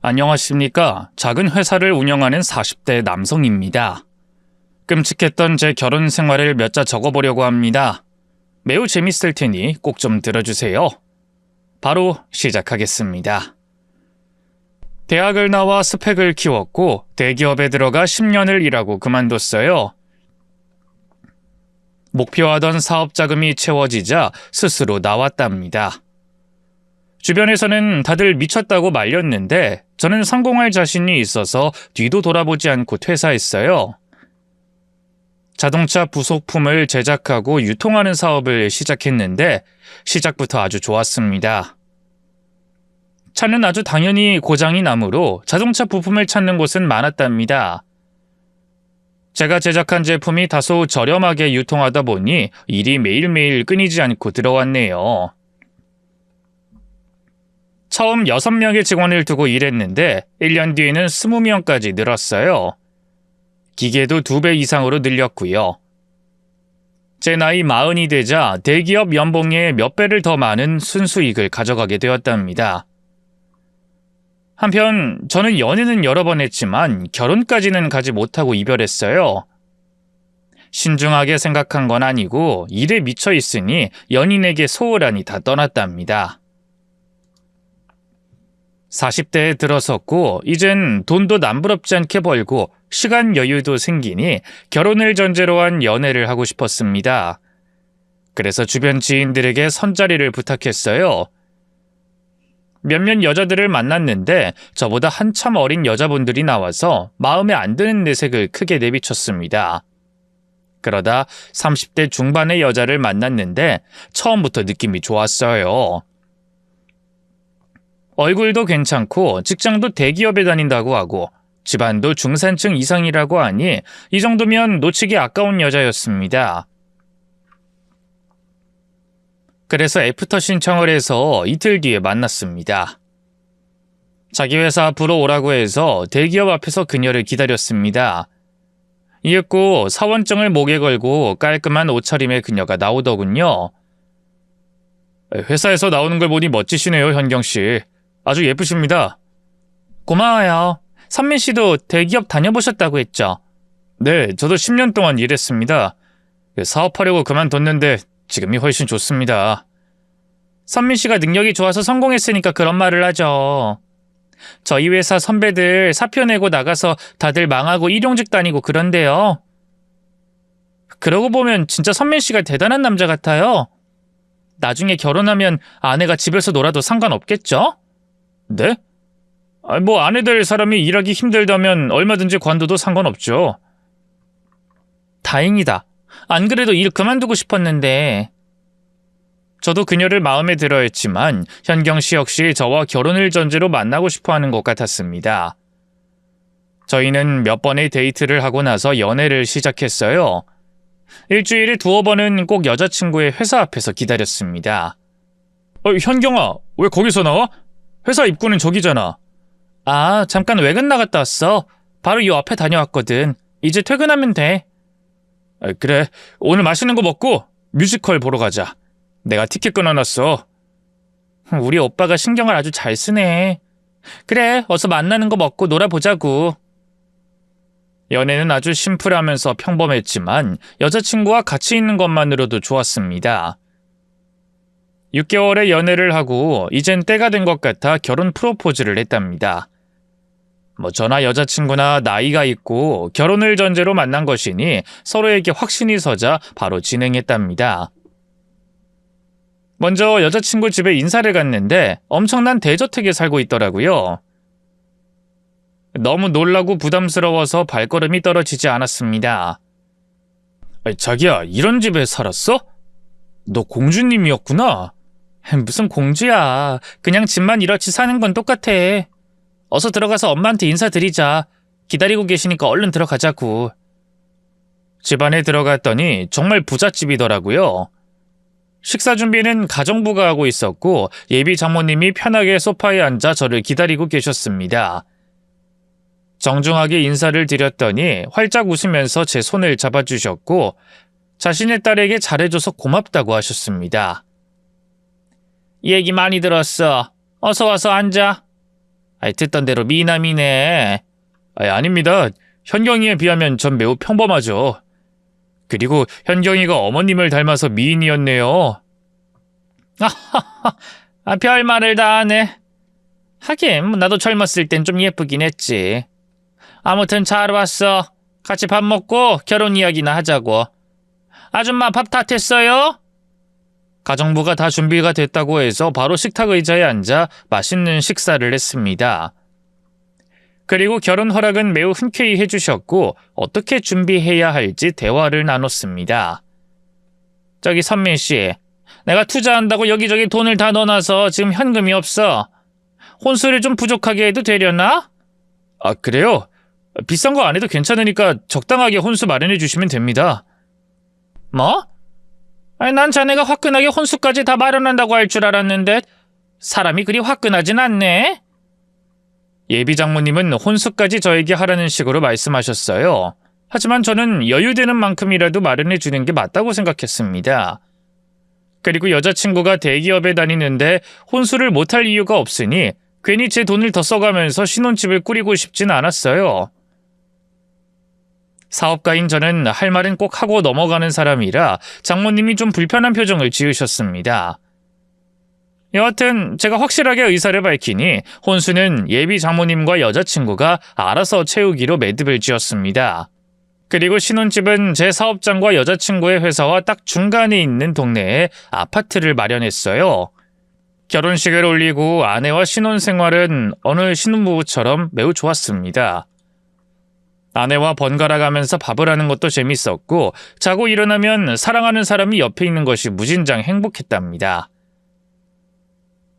안녕하십니까. 작은 회사를 운영하는 40대 남성입니다. 끔찍했던 제 결혼 생활을 몇 자 적어보려고 합니다. 매우 재밌을 테니 꼭 좀 들어주세요. 바로 시작하겠습니다. 대학을 나와 스펙을 키웠고 대기업에 들어가 10년을 일하고 그만뒀어요. 목표하던 사업 자금이 채워지자 스스로 나왔답니다. 주변에서는 다들 미쳤다고 말렸는데 저는 성공할 자신이 있어서 뒤도 돌아보지 않고 퇴사했어요. 자동차 부속품을 제작하고 유통하는 사업을 시작했는데 시작부터 아주 좋았습니다. 차는 아주 당연히 고장이 나므로 자동차 부품을 찾는 곳은 많았답니다. 제가 제작한 제품이 다소 저렴하게 유통하다 보니 일이 매일매일 끊이지 않고 들어왔네요. 처음 6명의 직원을 두고 일했는데 1년 뒤에는 20명까지 늘었어요. 기계도 2배 이상으로 늘렸고요. 제 나이 40이 되자 대기업 연봉의 몇 배를 더 많은 순수익을 가져가게 되었답니다. 한편 저는 연애는 여러 번 했지만 결혼까지는 가지 못하고 이별했어요. 신중하게 생각한 건 아니고 일에 미쳐 있으니 연인에게 소홀하니 다 떠났답니다. 40대에 들어섰고 이젠 돈도 남부럽지 않게 벌고 시간 여유도 생기니 결혼을 전제로 한 연애를 하고 싶었습니다. 그래서 주변 지인들에게 선자리를 부탁했어요. 몇몇 여자들을 만났는데 저보다 한참 어린 여자분들이 나와서 마음에 안 드는 내색을 크게 내비쳤습니다. 그러다 30대 중반의 여자를 만났는데 처음부터 느낌이 좋았어요. 얼굴도 괜찮고 직장도 대기업에 다닌다고 하고 집안도 중산층 이상이라고 하니 이 정도면 놓치기 아까운 여자였습니다. 그래서 애프터 신청을 해서 이틀 뒤에 만났습니다. 자기 회사 앞으로 오라고 해서 대기업 앞에서 그녀를 기다렸습니다. 이윽고 사원증을 목에 걸고 깔끔한 옷차림의 그녀가 나오더군요. 회사에서 나오는 걸 보니 멋지시네요, 현경씨. 아주 예쁘십니다. 고마워요. 선민 씨도 대기업 다녀보셨다고 했죠? 네, 저도 10년 동안 일했습니다. 사업하려고 그만뒀는데 지금이 훨씬 좋습니다. 선민 씨가 능력이 좋아서 성공했으니까 그런 말을 하죠. 저희 회사 선배들 사표 내고 나가서 다들 망하고 일용직 다니고 그런데요. 그러고 보면 진짜 선민 씨가 대단한 남자 같아요. 나중에 결혼하면 아내가 집에서 놀아도 상관없겠죠? 네? 뭐 아내 될 사람이 일하기 힘들다면 얼마든지 관둬도 상관없죠. 다행이다. 안 그래도 일 그만두고 싶었는데. 저도 그녀를 마음에 들어 했지만 현경 씨 역시 저와 결혼을 전제로 만나고 싶어 하는 것 같았습니다. 저희는 몇 번의 데이트를 하고 나서 연애를 시작했어요. 일주일에 2번은 꼭 여자친구의 회사 앞에서 기다렸습니다. 현경아, 왜 거기서 나와? 회사 입구는 저기잖아. 아, 잠깐 외근 나갔다 왔어. 바로 요 앞에 다녀왔거든. 이제 퇴근하면 돼. 그래, 오늘 맛있는 거 먹고 뮤지컬 보러 가자. 내가 티켓 끊어놨어. 우리 오빠가 신경을 아주 잘 쓰네. 그래, 어서 만나는 거 먹고 놀아보자고. 연애는 아주 심플하면서 평범했지만 여자친구와 같이 있는 것만으로도 좋았습니다. 6개월의 연애를 하고 이젠 때가 된 것 같아 결혼 프로포즈를 했답니다. 저나 여자친구나 나이가 있고 결혼을 전제로 만난 것이니 서로에게 확신이 서자 바로 진행했답니다. 먼저 여자친구 집에 인사를 갔는데 엄청난 대저택에 살고 있더라고요. 너무 놀라고 부담스러워서 발걸음이 떨어지지 않았습니다. 자기야, 이런 집에 살았어? 너 공주님이었구나. 무슨 공주야. 그냥 집만 이렇지 사는 건 똑같아. 어서 들어가서 엄마한테 인사드리자. 기다리고 계시니까 얼른 들어가자고. 집 안에 들어갔더니 정말 부잣집이더라고요. 식사 준비는 가정부가 하고 있었고 예비 장모님이 편하게 소파에 앉아 저를 기다리고 계셨습니다. 정중하게 인사를 드렸더니 활짝 웃으면서 제 손을 잡아주셨고 자신의 딸에게 잘해줘서 고맙다고 하셨습니다. 얘기 많이 들었어. 어서 와서 앉아. 듣던 대로 미남이네. 아닙니다. 현경이에 비하면 전 매우 평범하죠. 그리고 현경이가 어머님을 닮아서 미인이었네요. 별 말을 다 하네. 하긴 나도 젊었을 땐 좀 예쁘긴 했지. 아무튼 잘 왔어. 같이 밥 먹고 결혼 이야기나 하자고. 아줌마 밥 다 됐어요? 가정부가 다 준비가 됐다고 해서 바로 식탁 의자에 앉아 맛있는 식사를 했습니다. 그리고 결혼 허락은 매우 흔쾌히 해주셨고 어떻게 준비해야 할지 대화를 나눴습니다. 저기 선민 씨, 내가 투자한다고 여기저기 돈을 다 넣어놔서 지금 현금이 없어. 혼수를 좀 부족하게 해도 되려나? 그래요? 비싼 거 안 해도 괜찮으니까 적당하게 혼수 마련해 주시면 됩니다. 뭐? 난 자네가 화끈하게 혼수까지 다 마련한다고 할 줄 알았는데 사람이 그리 화끈하진 않네. 예비 장모님은 혼수까지 저에게 하라는 식으로 말씀하셨어요. 하지만 저는 여유되는 만큼이라도 마련해 주는 게 맞다고 생각했습니다. 그리고 여자친구가 대기업에 다니는데 혼수를 못할 이유가 없으니 괜히 제 돈을 더 써가면서 신혼집을 꾸리고 싶진 않았어요. 사업가인 저는 할 말은 꼭 하고 넘어가는 사람이라 장모님이 좀 불편한 표정을 지으셨습니다. 여하튼 제가 확실하게 의사를 밝히니 혼수는 예비 장모님과 여자친구가 알아서 채우기로 매듭을 지었습니다. 그리고 신혼집은 제 사업장과 여자친구의 회사와 딱 중간에 있는 동네에 아파트를 마련했어요. 결혼식을 올리고 아내와 신혼생활은 어느 신혼부부처럼 매우 좋았습니다. 아내와 번갈아 가면서 밥을 하는 것도 재밌었고 자고 일어나면 사랑하는 사람이 옆에 있는 것이 무진장 행복했답니다.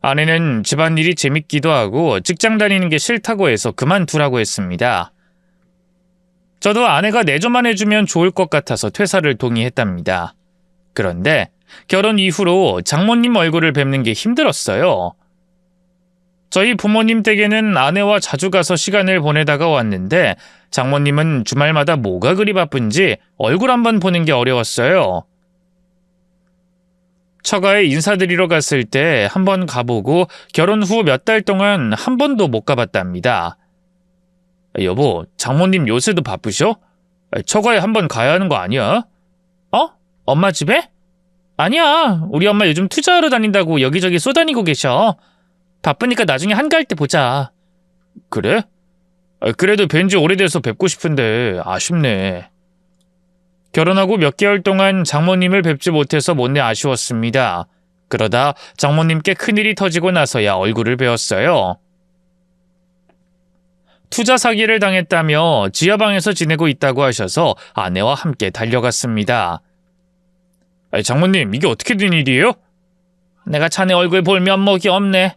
아내는 집안일이 재밌기도 하고 직장 다니는 게 싫다고 해서 그만두라고 했습니다. 저도 아내가 내조만 해주면 좋을 것 같아서 퇴사를 동의했답니다. 그런데 결혼 이후로 장모님 얼굴을 뵙는 게 힘들었어요. 저희 부모님 댁에는 아내와 자주 가서 시간을 보내다가 왔는데 장모님은 주말마다 뭐가 그리 바쁜지 얼굴 한번 보는 게 어려웠어요. 처가에 인사드리러 갔을 때 한 번 가보고 결혼 후 몇 달 동안 한 번도 못 가봤답니다. 여보, 장모님 요새도 바쁘셔? 처가에 한 번 가야 하는 거 아니야? 엄마 집에? 아니야, 우리 엄마 요즘 투자하러 다닌다고 여기저기 쏘다니고 계셔. 바쁘니까 나중에 한가할 때 보자. 그래? 그래도 뵌지 오래돼서 뵙고 싶은데 아쉽네. 결혼하고 몇 개월 동안 장모님을 뵙지 못해서 못내 아쉬웠습니다. 그러다 장모님께 큰일이 터지고 나서야 얼굴을 배웠어요. 투자 사기를 당했다며 지하방에서 지내고 있다고 하셔서 아내와 함께 달려갔습니다. 장모님, 이게 어떻게 된 일이에요? 내가 자네 얼굴 볼 면목이 없네.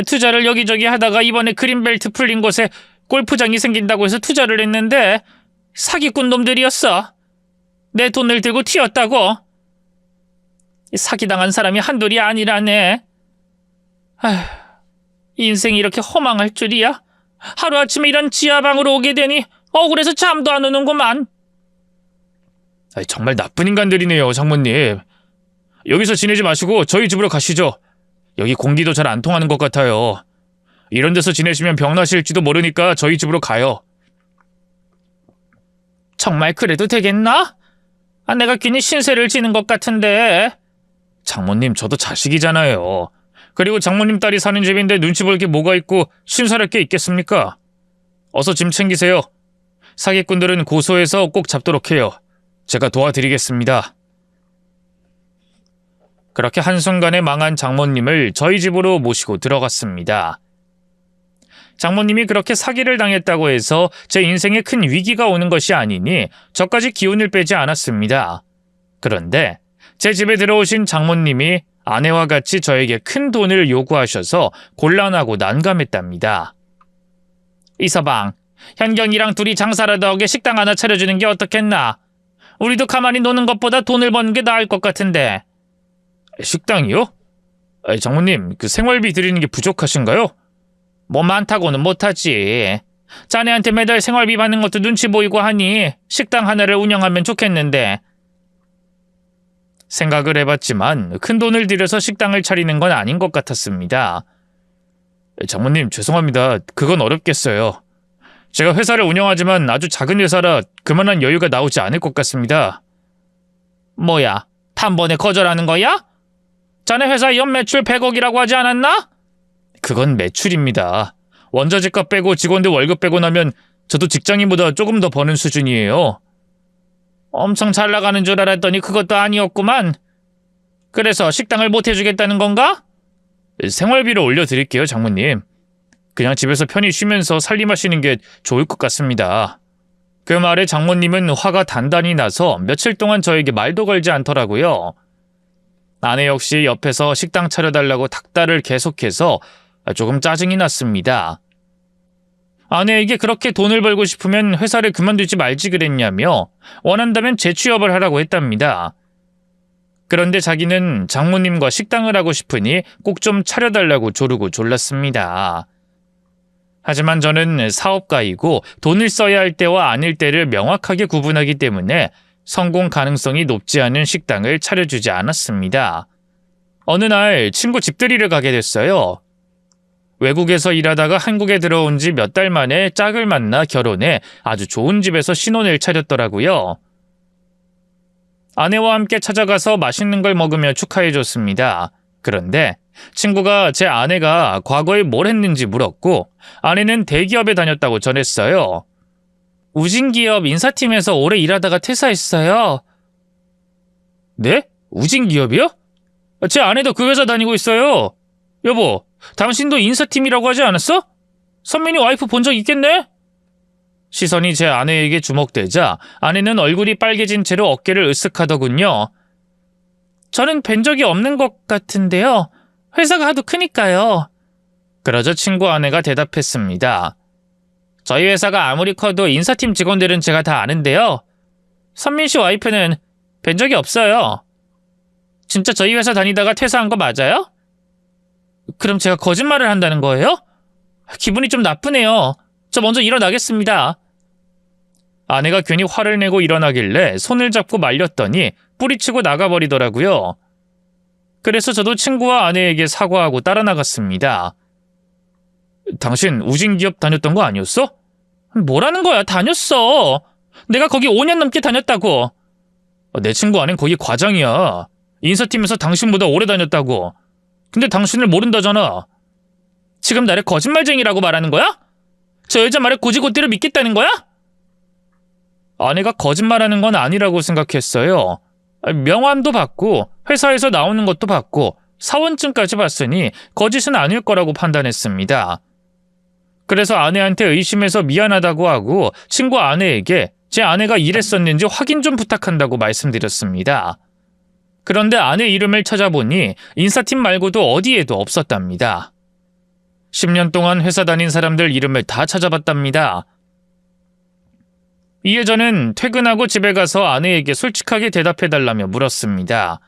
투자를 여기저기 하다가 이번에 그린벨트 풀린 곳에 골프장이 생긴다고 해서 투자를 했는데 사기꾼 놈들이었어. 내 돈을 들고 튀었다고. 사기당한 사람이 한둘이 아니라네. 인생이 이렇게 허망할 줄이야. 하루아침에 이런 지하방으로 오게 되니 억울해서 잠도 안 오는구만. 정말 나쁜 인간들이네요, 장모님. 여기서 지내지 마시고 저희 집으로 가시죠. 여기 공기도 잘 안 통하는 것 같아요. 이런 데서 지내시면 병나실지도 모르니까 저희 집으로 가요. 정말 그래도 되겠나? 내가 괜히 신세를 지는 것 같은데. 장모님, 저도 자식이잖아요. 그리고 장모님 딸이 사는 집인데 눈치 볼 게 뭐가 있고 신사할 게 있겠습니까? 어서 짐 챙기세요. 사기꾼들은 고소해서 꼭 잡도록 해요. 제가 도와드리겠습니다. 그렇게 한순간에 망한 장모님을 저희 집으로 모시고 들어갔습니다. 장모님이 그렇게 사기를 당했다고 해서 제 인생에 큰 위기가 오는 것이 아니니 저까지 기운을 빼지 않았습니다. 그런데 제 집에 들어오신 장모님이 아내와 같이 저에게 큰 돈을 요구하셔서 곤란하고 난감했답니다. 이서방, 현경이랑 둘이 장사라도 하게 식당 하나 차려주는 게 어떻겠나? 우리도 가만히 노는 것보다 돈을 버는 게 나을 것 같은데. 식당이요? 장모님, 그 생활비 드리는 게 부족하신가요? 뭐 많다고는 못하지. 자네한테 매달 생활비 받는 것도 눈치 보이고 하니 식당 하나를 운영하면 좋겠는데. 생각을 해봤지만 큰 돈을 들여서 식당을 차리는 건 아닌 것 같았습니다. 장모님, 죄송합니다. 그건 어렵겠어요. 제가 회사를 운영하지만 아주 작은 회사라 그만한 여유가 나오지 않을 것 같습니다. 뭐야, 단번에 거절하는 거야? 자네 회사 연매출 100억이라고 하지 않았나? 그건 매출입니다. 원자재값 빼고 직원들 월급 빼고 나면 저도 직장인보다 조금 더 버는 수준이에요. 엄청 잘 나가는 줄 알았더니 그것도 아니었구만. 그래서 식당을 못 해주겠다는 건가? 생활비를 올려드릴게요, 장모님. 그냥 집에서 편히 쉬면서 살림하시는 게 좋을 것 같습니다. 그 말에 장모님은 화가 단단히 나서 며칠 동안 저에게 말도 걸지 않더라고요. 아내 역시 옆에서 식당 차려달라고 닥달을 계속해서 조금 짜증이 났습니다. 아내에게 그렇게 돈을 벌고 싶으면 회사를 그만두지 말지 그랬냐며 원한다면 재취업을 하라고 했답니다. 그런데 자기는 장모님과 식당을 하고 싶으니 꼭 좀 차려달라고 조르고 졸랐습니다. 하지만 저는 사업가이고 돈을 써야 할 때와 아닐 때를 명확하게 구분하기 때문에 성공 가능성이 높지 않은 식당을 차려주지 않았습니다. 어느 날 친구 집들이를 가게 됐어요. 외국에서 일하다가 한국에 들어온 지 몇 달 만에 짝을 만나 결혼해 아주 좋은 집에서 신혼을 차렸더라고요. 아내와 함께 찾아가서 맛있는 걸 먹으며 축하해줬습니다. 그런데 친구가 제 아내가 과거에 뭘 했는지 물었고 아내는 대기업에 다녔다고 전했어요. 우진기업 인사팀에서 오래 일하다가 퇴사했어요. 네? 우진기업이요? 제 아내도 그 회사 다니고 있어요. 여보, 당신도 인사팀이라고 하지 않았어? 선민이 와이프 본 적 있겠네? 시선이 제 아내에게 주목되자 아내는 얼굴이 빨개진 채로 어깨를 으쓱하더군요. 저는 뵌 적이 없는 것 같은데요. 회사가 하도 크니까요. 그러자 친구 아내가 대답했습니다. 저희 회사가 아무리 커도 인사팀 직원들은 제가 다 아는데요. 선민 씨 와이프는 뵌 적이 없어요. 진짜 저희 회사 다니다가 퇴사한 거 맞아요? 그럼 제가 거짓말을 한다는 거예요? 기분이 좀 나쁘네요. 저 먼저 일어나겠습니다. 아내가 괜히 화를 내고 일어나길래 손을 잡고 말렸더니 뿌리치고 나가버리더라고요. 그래서 저도 친구와 아내에게 사과하고 따라 나갔습니다. 당신 우진기업 다녔던 거 아니었어? 뭐라는 거야? 다녔어. 내가 거기 5년 넘게 다녔다고. 내 친구 아는 거기 과장이야. 인사팀에서 당신보다 오래 다녔다고. 근데 당신을 모른다잖아. 지금 나를 거짓말쟁이라고 말하는 거야? 저 여자 말에 고지고대로 믿겠다는 거야? 아내가 거짓말하는 건 아니라고 생각했어요. 명함도 받고 회사에서 나오는 것도 받고 사원증까지 봤으니 거짓은 아닐 거라고 판단했습니다. 그래서 아내한테 의심해서 미안하다고 하고 친구 아내에게 제 아내가 일했었는지 확인 좀 부탁한다고 말씀드렸습니다. 그런데 아내 이름을 찾아보니 인사팀 말고도 어디에도 없었답니다. 10년 동안 회사 다닌 사람들 이름을 다 찾아봤답니다. 이에 저는 퇴근하고 집에 가서 아내에게 솔직하게 대답해달라며 물었습니다.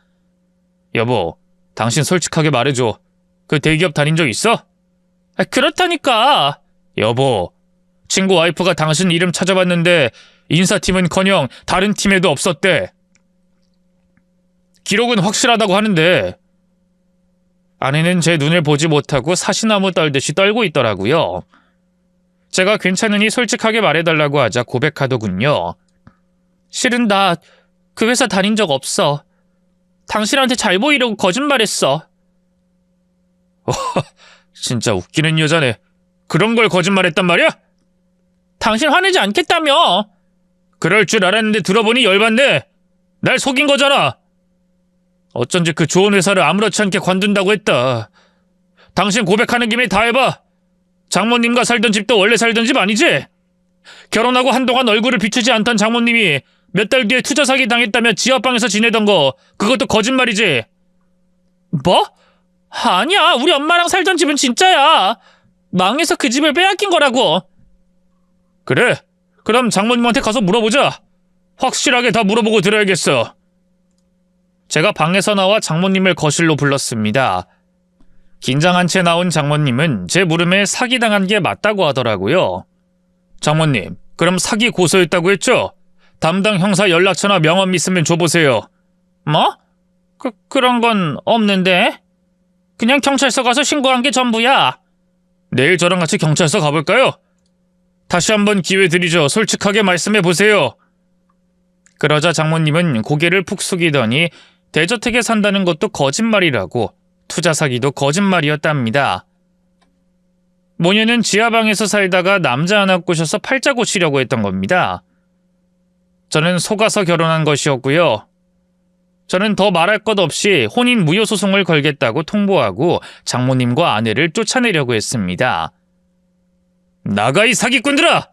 여보, 당신 솔직하게 말해줘. 그 대기업 다닌 적 있어? 그렇다니까. 여보, 친구 와이프가 당신 이름 찾아봤는데 인사팀은커녕 다른 팀에도 없었대. 기록은 확실하다고 하는데. 아내는 제 눈을 보지 못하고 사시나무 떨듯이 떨고 있더라고요. 제가 괜찮으니 솔직하게 말해달라고 하자 고백하더군요. 실은 나 그 회사 다닌 적 없어. 당신한테 잘 보이려고 거짓말했어. 진짜 웃기는 여자네. 그런 걸 거짓말했단 말이야? 당신 화내지 않겠다며. 그럴 줄 알았는데 들어보니 열받네. 날 속인 거잖아. 어쩐지 그 좋은 회사를 아무렇지 않게 관둔다고 했다. 당신 고백하는 김에 다 해봐. 장모님과 살던 집도 원래 살던 집 아니지? 결혼하고 한동안 얼굴을 비추지 않던 장모님이 몇 달 뒤에 투자 사기 당했다며 지하방에서 지내던 거 그것도 거짓말이지? 뭐? 아니야, 우리 엄마랑 살던 집은 진짜야. 망해서 그 집을 빼앗긴 거라고. 그래, 그럼 장모님한테 가서 물어보자. 확실하게 다 물어보고 들어야겠어. 제가 방에서 나와 장모님을 거실로 불렀습니다. 긴장한 채 나온 장모님은 제 물음에 사기당한 게 맞다고 하더라고요. 장모님, 그럼 사기 고소했다고 했죠? 담당 형사 연락처나 명함 있으면 줘보세요. 뭐? 그런 건 없는데? 그냥 경찰서 가서 신고한 게 전부야. 내일 저랑 같이 경찰서 가볼까요? 다시 한번 기회 드리죠. 솔직하게 말씀해 보세요. 그러자 장모님은 고개를 푹 숙이더니 대저택에 산다는 것도 거짓말이라고, 투자 사기도 거짓말이었답니다. 모녀는 지하방에서 살다가 남자 하나 꼬셔서 팔자 고치려고 했던 겁니다. 저는 속아서 결혼한 것이었고요. 저는 더 말할 것 없이 혼인 무효 소송을 걸겠다고 통보하고 장모님과 아내를 쫓아내려고 했습니다. 나가, 이 사기꾼들아!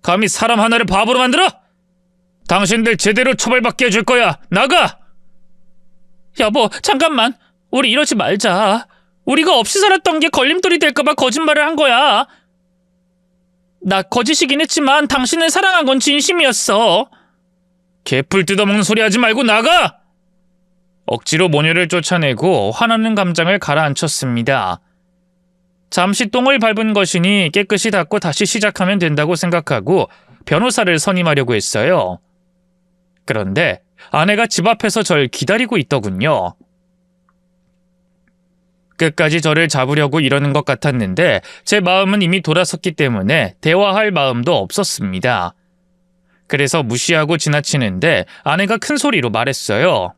감히 사람 하나를 바보로 만들어? 당신들 제대로 처벌받게 해줄 거야. 나가! 여보, 잠깐만. 우리 이러지 말자. 우리가 없이 살았던 게 걸림돌이 될까봐 거짓말을 한 거야. 나 거짓이긴 했지만 당신을 사랑한 건 진심이었어. 개풀 뜯어먹는 소리 하지 말고 나가! 억지로 모녀를 쫓아내고 화나는 감정을 가라앉혔습니다. 잠시 똥을 밟은 것이니 깨끗이 닦고 다시 시작하면 된다고 생각하고 변호사를 선임하려고 했어요. 그런데 아내가 집 앞에서 절 기다리고 있더군요. 끝까지 저를 잡으려고 이러는 것 같았는데 제 마음은 이미 돌아섰기 때문에 대화할 마음도 없었습니다. 그래서 무시하고 지나치는데 아내가 큰 소리로 말했어요.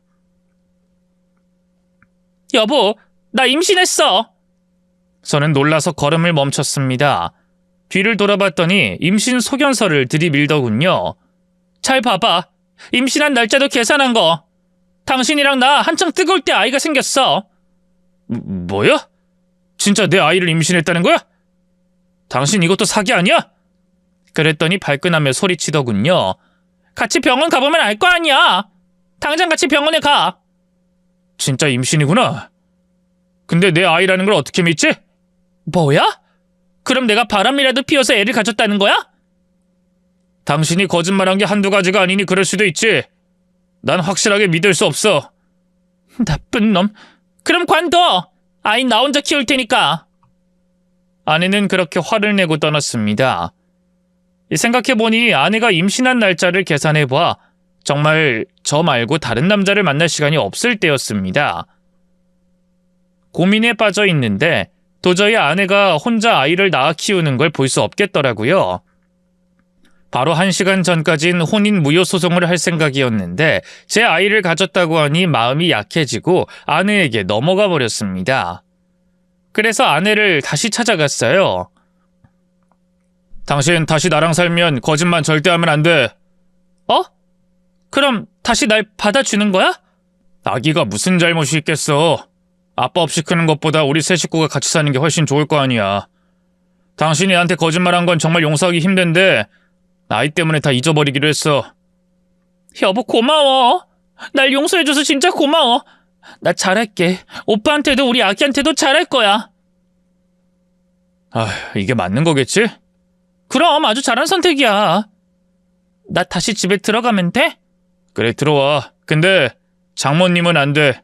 여보, 나 임신했어. 저는 놀라서 걸음을 멈췄습니다. 뒤를 돌아봤더니 임신 소견서를 들이밀더군요. 잘 봐봐. 임신한 날짜도 계산한 거. 당신이랑 나 한창 뜨거울 때 아이가 생겼어. 뭐야? 진짜 내 아이를 임신했다는 거야? 당신 이것도 사기 아니야? 그랬더니 발끈하며 소리치더군요. 같이 병원 가보면 알 거 아니야. 당장 같이 병원에 가. 진짜 임신이구나. 근데 내 아이라는 걸 어떻게 믿지? 뭐야? 그럼 내가 바람이라도 피워서 애를 가졌다는 거야? 당신이 거짓말한 게 한두 가지가 아니니 그럴 수도 있지. 난 확실하게 믿을 수 없어. 나쁜 놈. 그럼 관둬. 아이 나 혼자 키울 테니까. 아내는 그렇게 화를 내고 떠났습니다. 생각해보니 아내가 임신한 날짜를 계산해봐 정말 저 말고 다른 남자를 만날 시간이 없을 때였습니다. 고민에 빠져 있는데 도저히 아내가 혼자 아이를 낳아 키우는 걸 볼 수 없겠더라고요. 바로 1시간 전까진 혼인 무효 소송을 할 생각이었는데 제 아이를 가졌다고 하니 마음이 약해지고 아내에게 넘어가 버렸습니다. 그래서 아내를 다시 찾아갔어요. 당신 다시 나랑 살면 거짓말 절대 하면 안 돼. 어? 그럼 다시 날 받아주는 거야? 아기가 무슨 잘못이 있겠어. 아빠 없이 크는 것보다 우리 세 식구가 같이 사는 게 훨씬 좋을 거 아니야. 당신이 나한테 거짓말한 건 정말 용서하기 힘든데 아이 때문에 다 잊어버리기로 했어. 여보 고마워. 날 용서해줘서 진짜 고마워. 나 잘할게. 오빠한테도 우리 아기한테도 잘할 거야. 이게 맞는 거겠지? 그럼 아주 잘한 선택이야. 나 다시 집에 들어가면 돼? 그래, 들어와. 근데 장모님은 안 돼.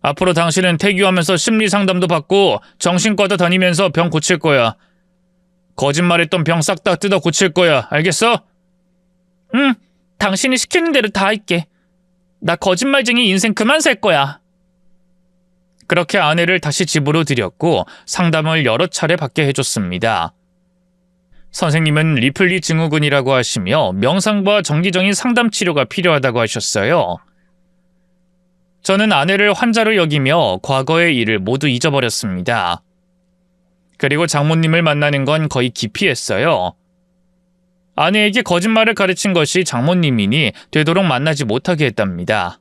앞으로 당신은 태교하면서 심리상담도 받고 정신과도 다니면서 병 고칠 거야. 거짓말했던 병 싹 다 뜯어 고칠 거야. 알겠어? 응, 당신이 시키는 대로 다 할게. 나 거짓말쟁이 인생 그만 살 거야. 그렇게 아내를 다시 집으로 들였고 상담을 여러 차례 받게 해줬습니다. 선생님은 리플리 증후군이라고 하시며 명상과 정기적인 상담 치료가 필요하다고 하셨어요. 저는 아내를 환자로 여기며 과거의 일을 모두 잊어버렸습니다. 그리고 장모님을 만나는 건 거의 기피했어요. 아내에게 거짓말을 가르친 것이 장모님이니 되도록 만나지 못하게 했답니다.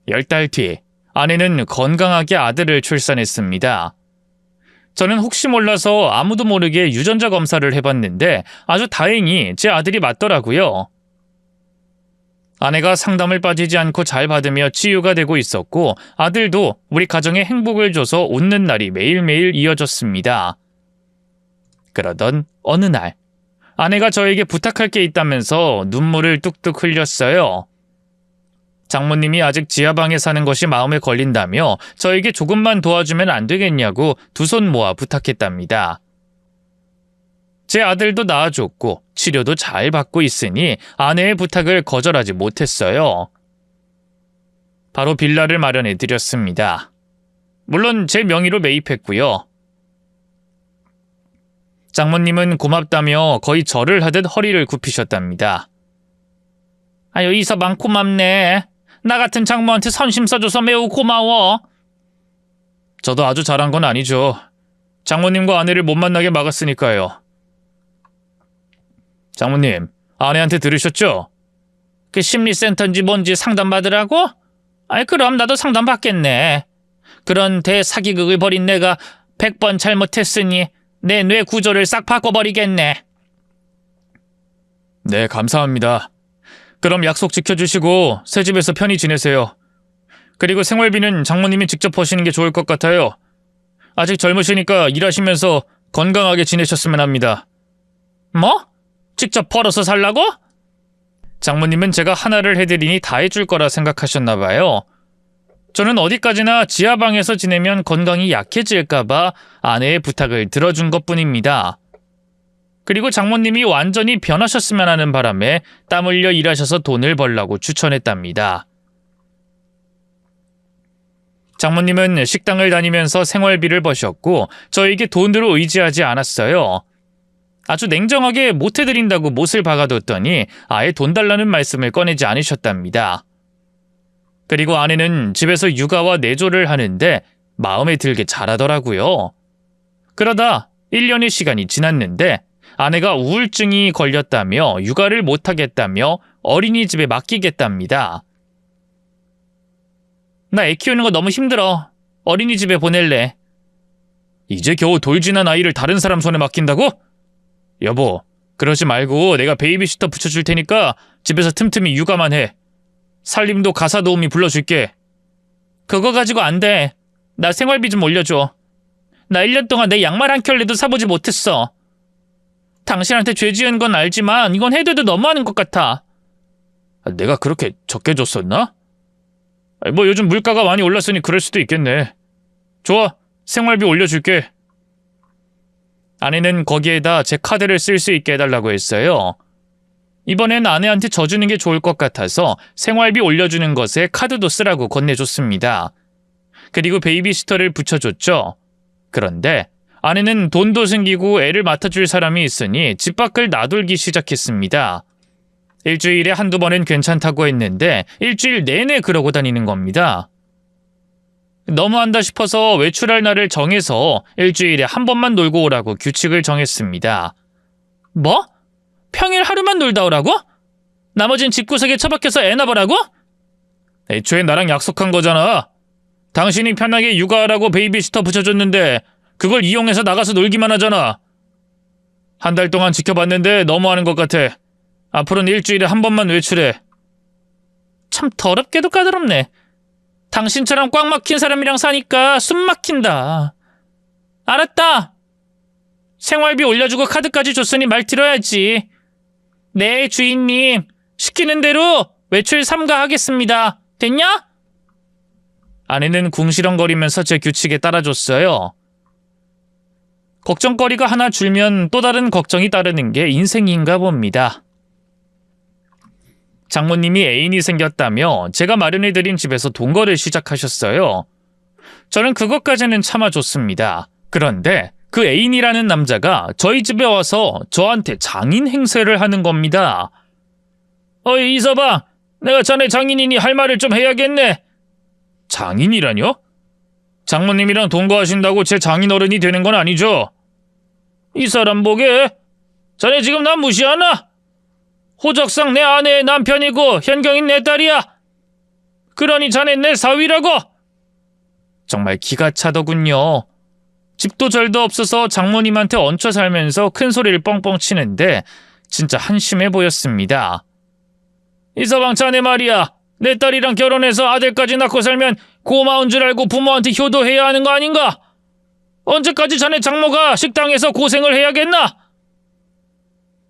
10달 뒤 아내는 건강하게 아들을 출산했습니다. 저는 혹시 몰라서 아무도 모르게 유전자 검사를 해봤는데 아주 다행히 제 아들이 맞더라고요. 아내가 상담을 빠지지 않고 잘 받으며 치유가 되고 있었고 아들도 우리 가정에 행복을 줘서 웃는 날이 매일매일 이어졌습니다. 그러던 어느 날 아내가 저에게 부탁할 게 있다면서 눈물을 뚝뚝 흘렸어요. 장모님이 아직 지하방에 사는 것이 마음에 걸린다며 저에게 조금만 도와주면 안 되겠냐고 두 손 모아 부탁했답니다. 제 아들도 낳아줬고 치료도 잘 받고 있으니 아내의 부탁을 거절하지 못했어요. 바로 빌라를 마련해 드렸습니다. 물론 제 명의로 매입했고요. 장모님은 고맙다며 거의 절을 하듯 허리를 굽히셨답니다. 아유, 이서방 고맙네. 나 같은 장모한테 선심 써줘서 매우 고마워. 저도 아주 잘한 건 아니죠. 장모님과 아내를 못 만나게 막았으니까요. 장모님, 아내한테 들으셨죠? 그 심리센터인지 뭔지 상담받으라고? 아이, 그럼 나도 상담받겠네. 그런 대사기극을 벌인 내가 100번 잘못했으니 내 뇌 구조를 싹 바꿔버리겠네. 네, 감사합니다. 그럼 약속 지켜주시고 새 집에서 편히 지내세요. 그리고 생활비는 장모님이 직접 버시는 게 좋을 것 같아요. 아직 젊으시니까 일하시면서 건강하게 지내셨으면 합니다. 뭐? 직접 벌어서 살라고? 장모님은 제가 하나를 해드리니 다 해줄 거라 생각하셨나 봐요. 저는 어디까지나 지하방에서 지내면 건강이 약해질까봐 아내의 부탁을 들어준 것뿐입니다. 그리고 장모님이 완전히 변하셨으면 하는 바람에 땀 흘려 일하셔서 돈을 벌라고 추천했답니다. 장모님은 식당을 다니면서 생활비를 버셨고 저에게 돈으로 의지하지 않았어요. 아주 냉정하게 못해드린다고 못을 박아뒀더니 아예 돈 달라는 말씀을 꺼내지 않으셨답니다. 그리고 아내는 집에서 육아와 내조를 하는데 마음에 들게 잘하더라고요. 그러다 1년의 시간이 지났는데 아내가 우울증이 걸렸다며 육아를 못하겠다며 어린이집에 맡기겠답니다. 나 애 키우는 거 너무 힘들어. 어린이집에 보낼래. 이제 겨우 돌 지난 아이를 다른 사람 손에 맡긴다고? 여보, 그러지 말고 내가 베이비시터 붙여줄 테니까 집에서 틈틈이 육아만 해. 살림도 가사 도우미 불러줄게. 그거 가지고 안 돼. 나 생활비 좀 올려줘. 나 1년 동안 내 양말 한 켤레도 사보지 못했어. 당신한테 죄 지은 건 알지만 이건 해도 너무하는 것 같아. 내가 그렇게 적게 줬었나? 뭐 요즘 물가가 많이 올랐으니 그럴 수도 있겠네. 좋아, 생활비 올려줄게. 아내는 거기에다 제 카드를 쓸 수 있게 해달라고 했어요. 이번엔 아내한테 져주는 게 좋을 것 같아서 생활비 올려주는 것에 카드도 쓰라고 건네줬습니다. 그리고 베이비시터를 붙여줬죠. 그런데 아내는 돈도 생기고 애를 맡아줄 사람이 있으니 집 밖을 나돌기 시작했습니다. 일주일에 한두 번은 괜찮다고 했는데 일주일 내내 그러고 다니는 겁니다. 너무한다 싶어서 외출할 날을 정해서 일주일에 한 번만 놀고 오라고 규칙을 정했습니다. 뭐? 평일 하루만 놀다 오라고? 나머진 집구석에 처박혀서 애나 보라고? 애초에 나랑 약속한 거잖아. 당신이 편하게 육아하라고 베이비시터 붙여줬는데 그걸 이용해서 나가서 놀기만 하잖아. 한 달 동안 지켜봤는데 너무하는 것 같아. 앞으로는 일주일에 한 번만 외출해. 참 더럽게도 까다롭네. 당신처럼 꽉 막힌 사람이랑 사니까 숨 막힌다. 알았다. 생활비 올려주고 카드까지 줬으니 말 들어야지. 네, 주인님. 시키는 대로 외출 삼가하겠습니다. 됐냐? 아내는 궁시렁거리면서 제 규칙에 따라줬어요. 걱정거리가 하나 줄면 또 다른 걱정이 따르는 게 인생인가 봅니다. 장모님이 애인이 생겼다며 제가 마련해드린 집에서 동거를 시작하셨어요. 저는 그것까지는 참아줬습니다. 그런데 그 애인이라는 남자가 저희 집에 와서 저한테 장인 행세를 하는 겁니다. 어이 이서방, 내가 자네 장인이니 할 말을 좀 해야겠네. 장인이라뇨? 장모님이랑 동거하신다고 제 장인어른이 되는 건 아니죠? 이 사람 보게. 자네 지금 난 무시하나? 호적상 내 아내의 남편이고 현경인 내 딸이야. 그러니 자네 내 사위라고. 정말 기가 차더군요. 집도 절도 없어서 장모님한테 얹혀 살면서 큰 소리를 뻥뻥 치는데 진짜 한심해 보였습니다. 이서방 자네 말이야. 내 딸이랑 결혼해서 아들까지 낳고 살면 고마운 줄 알고 부모한테 효도해야 하는 거 아닌가? 언제까지 자네 장모가 식당에서 고생을 해야겠나?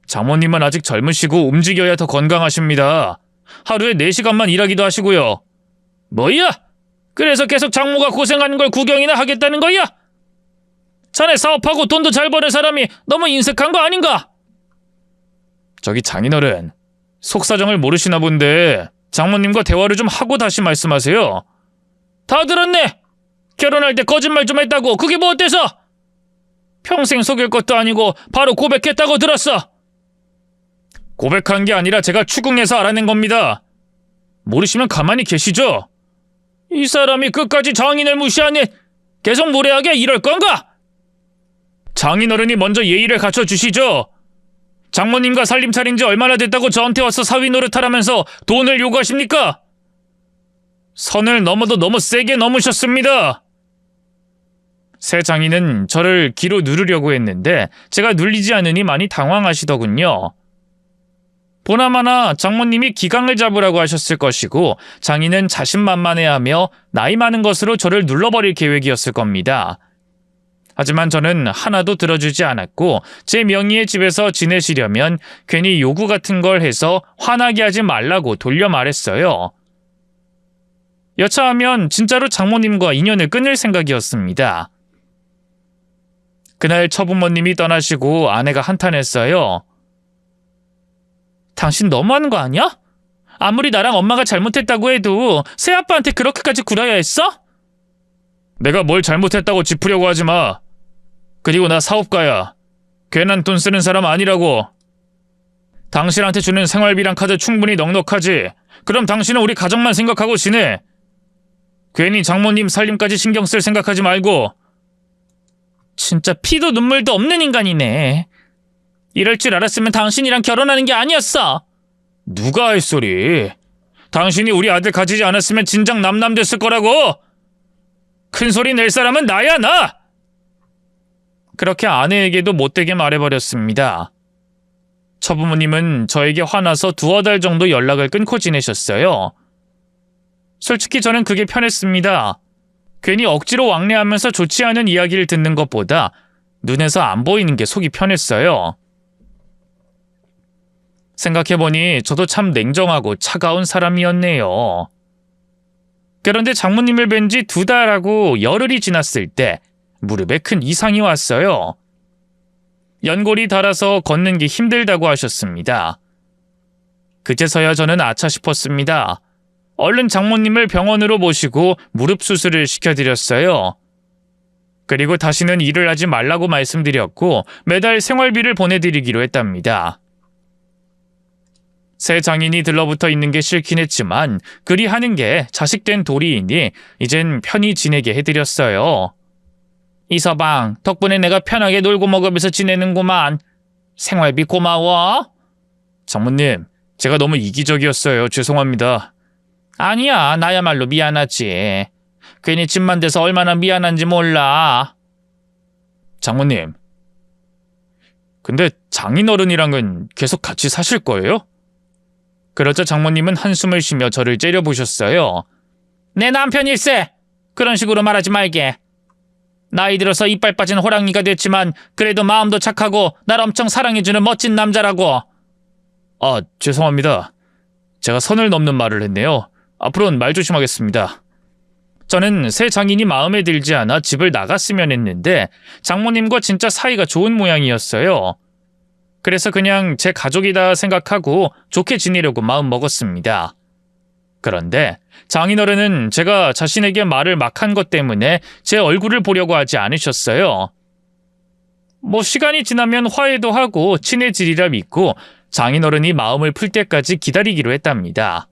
장모님은 아직 젊으시고 움직여야 더 건강하십니다. 하루에 4시간만 일하기도 하시고요. 뭐야? 그래서 계속 장모가 고생하는 걸 구경이나 하겠다는 거야? 자네 사업하고 돈도 잘 버는 사람이 너무 인색한 거 아닌가? 저기 장인어른, 속사정을 모르시나 본데 장모님과 대화를 좀 하고 다시 말씀하세요. 다 들었네. 결혼할 때 거짓말 좀 했다고. 그게 뭐 어때서? 평생 속일 것도 아니고 바로 고백했다고 들었어. 고백한 게 아니라 제가 추궁해서 알아낸 겁니다. 모르시면 가만히 계시죠? 이 사람이 끝까지 장인을 무시하니 계속 무례하게 이럴 건가? 장인어른이 먼저 예의를 갖춰주시죠. 장모님과 살림 차린 지 얼마나 됐다고 저한테 와서 사위 노릇하라면서 돈을 요구하십니까? 선을 넘어도 너무 세게 넘으셨습니다. 새 장인은 저를 기로 누르려고 했는데 제가 눌리지 않으니 많이 당황하시더군요. 보나마나 장모님이 기강을 잡으라고 하셨을 것이고 장인은 자신만만해하며 나이 많은 것으로 저를 눌러버릴 계획이었을 겁니다. 하지만 저는 하나도 들어주지 않았고 제 명의의 집에서 지내시려면 괜히 요구 같은 걸 해서 화나게 하지 말라고 돌려 말했어요. 여차하면 진짜로 장모님과 인연을 끊을 생각이었습니다. 그날 처부모님이 떠나시고 아내가 한탄했어요. 당신 너무하는 거 아니야? 아무리 나랑 엄마가 잘못했다고 해도 새아빠한테 그렇게까지 굴어야 했어? 내가 뭘 잘못했다고 짚으려고 하지 마. 그리고 나 사업가야. 괜한 돈 쓰는 사람 아니라고. 당신한테 주는 생활비랑 카드 충분히 넉넉하지. 그럼 당신은 우리 가정만 생각하고 지내. 괜히 장모님 살림까지 신경 쓸 생각하지 말고. 진짜 피도 눈물도 없는 인간이네. 이럴 줄 알았으면 당신이랑 결혼하는 게 아니었어. 누가 할 소리. 당신이 우리 아들 가지지 않았으면 진작 남남 됐을 거라고. 큰 소리 낼 사람은 나야, 나. 그렇게 아내에게도 못되게 말해버렸습니다. 처부모님은 저에게 화나서 두어 달 정도 연락을 끊고 지내셨어요. 솔직히 저는 그게 편했습니다. 괜히 억지로 왕래하면서 좋지 않은 이야기를 듣는 것보다 눈에서 안 보이는 게 속이 편했어요. 생각해보니 저도 참 냉정하고 차가운 사람이었네요. 그런데 장모님을 뵌 지 2달하고 열흘이 지났을 때 무릎에 큰 이상이 왔어요. 연골이 닳아서 걷는 게 힘들다고 하셨습니다. 그제서야 저는 아차 싶었습니다. 얼른 장모님을 병원으로 모시고 무릎 수술을 시켜드렸어요. 그리고 다시는 일을 하지 말라고 말씀드렸고 매달 생활비를 보내드리기로 했답니다. 새 장인이 들러붙어 있는 게 싫긴 했지만 그리 하는 게 자식된 도리이니 이젠 편히 지내게 해드렸어요. 이서방, 덕분에 내가 편하게 놀고 먹으면서 지내는구만. 생활비 고마워. 장모님, 제가 너무 이기적이었어요. 죄송합니다. 아니야, 나야말로 미안하지. 괜히 집만 돼서 얼마나 미안한지 몰라. 장모님, 근데 장인어른이랑은 계속 같이 사실 거예요? 그러자 장모님은 한숨을 쉬며 저를 째려보셨어요. 내 남편일세. 그런 식으로 말하지 말게. 나이 들어서 이빨 빠진 호랑이가 됐지만 그래도 마음도 착하고 날 엄청 사랑해주는 멋진 남자라고. 아, 죄송합니다. 제가 선을 넘는 말을 했네요. 앞으로는 말 조심하겠습니다. 저는 새 장인이 마음에 들지 않아 집을 나갔으면 했는데 장모님과 진짜 사이가 좋은 모양이었어요. 그래서 그냥 제 가족이다 생각하고 좋게 지내려고 마음먹었습니다. 그런데 장인어른은 제가 자신에게 말을 막 한 것 때문에 제 얼굴을 보려고 하지 않으셨어요. 시간이 지나면 화해도 하고 친해지리라 믿고 장인어른이 마음을 풀 때까지 기다리기로 했답니다.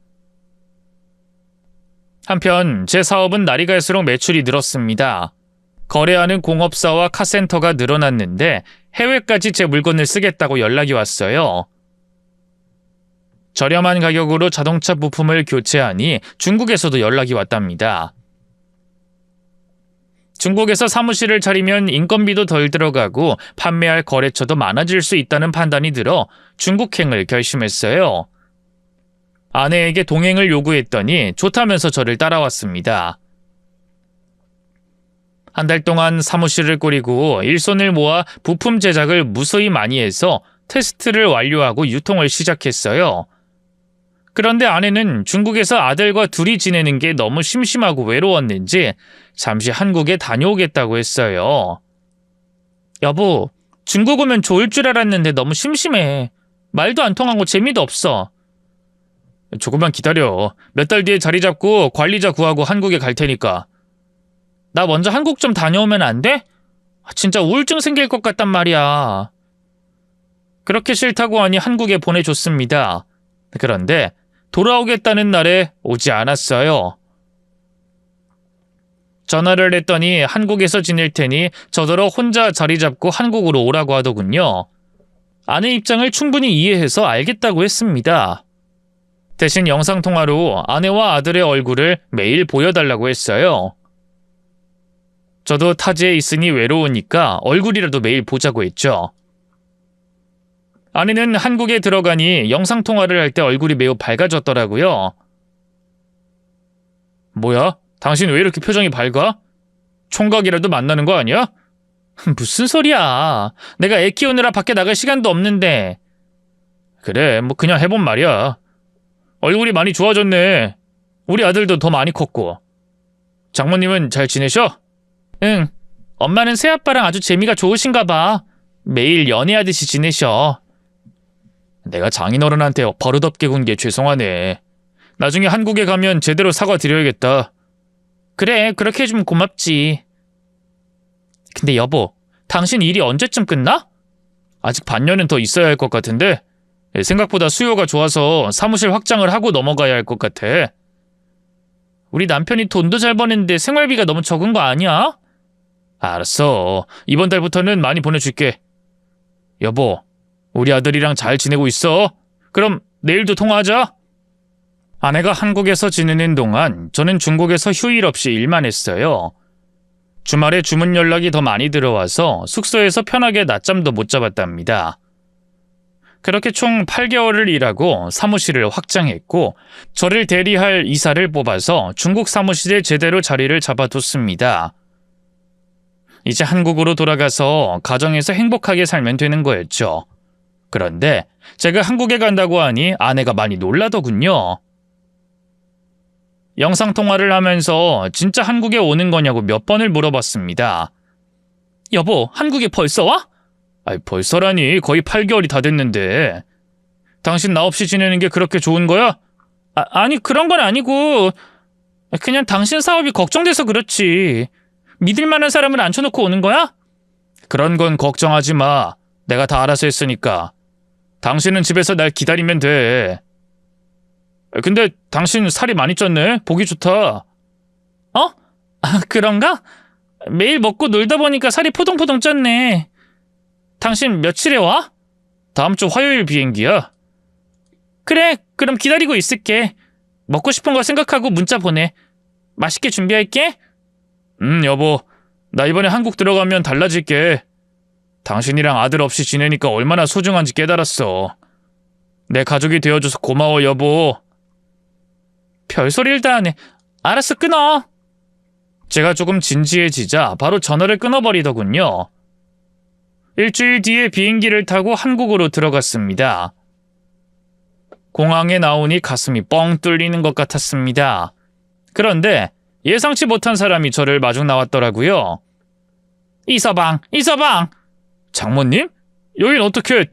한편 제 사업은 날이 갈수록 매출이 늘었습니다. 거래하는 공업사와 카센터가 늘어났는데 해외까지 제 물건을 쓰겠다고 연락이 왔어요. 저렴한 가격으로 자동차 부품을 교체하니 중국에서도 연락이 왔답니다. 중국에서 사무실을 차리면 인건비도 덜 들어가고 판매할 거래처도 많아질 수 있다는 판단이 들어 중국행을 결심했어요. 아내에게 동행을 요구했더니 좋다면서 저를 따라왔습니다. 한 달 동안 사무실을 꾸리고 일손을 모아 부품 제작을 무수히 많이 해서 테스트를 완료하고 유통을 시작했어요. 그런데 아내는 중국에서 아들과 둘이 지내는 게 너무 심심하고 외로웠는지 잠시 한국에 다녀오겠다고 했어요. 여보, 중국 오면 좋을 줄 알았는데 너무 심심해. 말도 안 통하고 재미도 없어. 조금만 기다려. 몇 달 뒤에 자리 잡고 관리자 구하고 한국에 갈 테니까. 나 먼저 한국 좀 다녀오면 안 돼? 진짜 우울증 생길 것 같단 말이야. 그렇게 싫다고 하니 한국에 보내줬습니다. 그런데 돌아오겠다는 날에 오지 않았어요. 전화를 했더니 한국에서 지낼 테니 저더러 혼자 자리 잡고 한국으로 오라고 하더군요. 아내 입장을 충분히 이해해서 알겠다고 했습니다. 대신 영상통화로 아내와 아들의 얼굴을 매일 보여달라고 했어요. 저도 타지에 있으니 외로우니까 얼굴이라도 매일 보자고 했죠. 아내는 한국에 들어가니 영상통화를 할 때 얼굴이 매우 밝아졌더라고요. 뭐야? 당신 왜 이렇게 표정이 밝아? 총각이라도 만나는 거 아니야? 무슨 소리야. 내가 애 키우느라 밖에 나갈 시간도 없는데. 그래, 뭐 그냥 해본 말이야. 얼굴이 많이 좋아졌네. 우리 아들도 더 많이 컸고. 장모님은 잘 지내셔? 응. 엄마는 새아빠랑 아주 재미가 좋으신가 봐. 매일 연애하듯이 지내셔. 내가 장인어른한테 버릇없게 군 게 죄송하네. 나중에 한국에 가면 제대로 사과드려야겠다. 그래, 그렇게 해주면 고맙지. 근데 여보, 당신 일이 언제쯤 끝나? 아직 반년은 더 있어야 할 것 같은데 생각보다 수요가 좋아서 사무실 확장을 하고 넘어가야 할 것 같아. 우리 남편이 돈도 잘 버는데 생활비가 너무 적은 거 아니야? 알았어. 이번 달부터는 많이 보내줄게. 여보, 우리 아들이랑 잘 지내고 있어? 그럼 내일도 통화하자. 아내가 한국에서 지내는 동안 저는 중국에서 휴일 없이 일만 했어요. 주말에 주문 연락이 더 많이 들어와서 숙소에서 편하게 낮잠도 못 잡았답니다. 그렇게 총 8개월을 일하고 사무실을 확장했고 저를 대리할 이사를 뽑아서 중국 사무실에 제대로 자리를 잡아뒀습니다. 이제 한국으로 돌아가서 가정에서 행복하게 살면 되는 거였죠. 그런데 제가 한국에 간다고 하니 아내가 많이 놀라더군요. 영상통화를 하면서 진짜 한국에 오는 거냐고 몇 번을 물어봤습니다. 여보, 한국에 벌써 와? 아이, 벌써라니 거의 8개월이 다 됐는데. 당신 나 없이 지내는 게 그렇게 좋은 거야? 아니, 그런 건 아니고 그냥 당신 사업이 걱정돼서 그렇지. 믿을 만한 사람을 앉혀놓고 오는 거야? 그런 건 걱정하지 마. 내가 다 알아서 했으니까. 당신은 집에서 날 기다리면 돼. 근데 당신 살이 많이 쪘네. 보기 좋다. 어? 그런가? 매일 먹고 놀다 보니까 살이 포동포동 쪘네. 당신 며칠에 와? 다음 주 화요일 비행기야. 그래, 그럼 기다리고 있을게. 먹고 싶은 거 생각하고 문자 보내. 맛있게 준비할게. 여보. 나 이번에 한국 들어가면 달라질게. 당신이랑 아들 없이 지내니까 얼마나 소중한지 깨달았어. 내 가족이 되어줘서 고마워, 여보. 별소리를 다 하네. 알았어, 끊어. 제가 조금 진지해지자 바로 전화를 끊어버리더군요. 일주일 뒤에 비행기를 타고 한국으로 들어갔습니다. 공항에 나오니 가슴이 뻥 뚫리는 것 같았습니다. 그런데 예상치 못한 사람이 저를 마중 나왔더라고요. 이서방! 장모님? 여긴 어떻게...